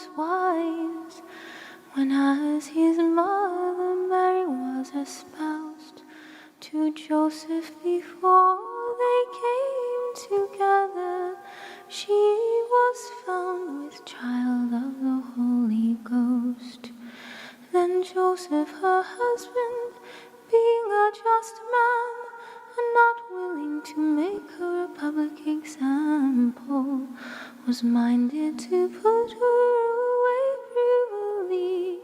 was wise, when as his mother Mary was espoused to Joseph before they came together, she was found with child of the Holy Ghost. Then Joseph, her husband, being a just man, and not willing to make her a public example, was minded to put her away privily.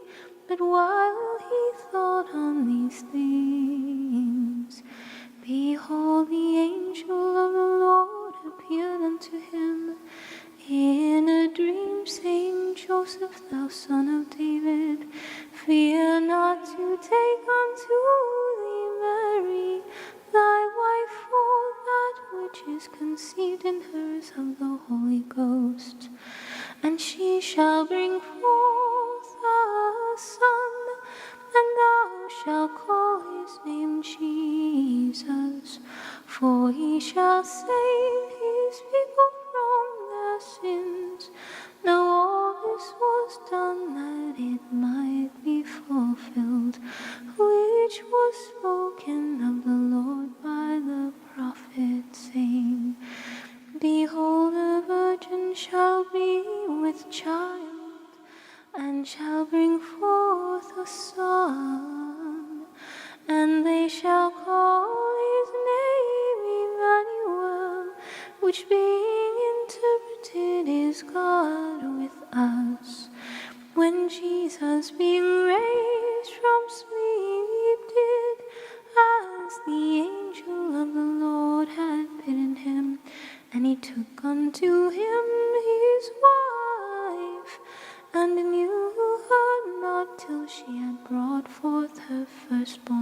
But while he thought on these things, behold, the angel of the Lord appeared unto him in a dream, saying, Joseph, thou son of David, fear not to take unto thee Mary, thy wife, for that which is conceived in her is of the Holy Ghost. And she shall bring forth a son, and thou shalt call his name Jesus, for he shall save his people from their sins. Now all this was done that it might be fulfilled, which was spoken of the Lord by the prophet, saying, Behold, a virgin shall be with child, and shall bring forth a son, and they shall call his name Emmanuel, which being interpreted is God with us. When Jesus, being raised from sleep, did as the angel of the Lord had bidden him, and he took unto him his wife, and knew her not till she had brought forth her firstborn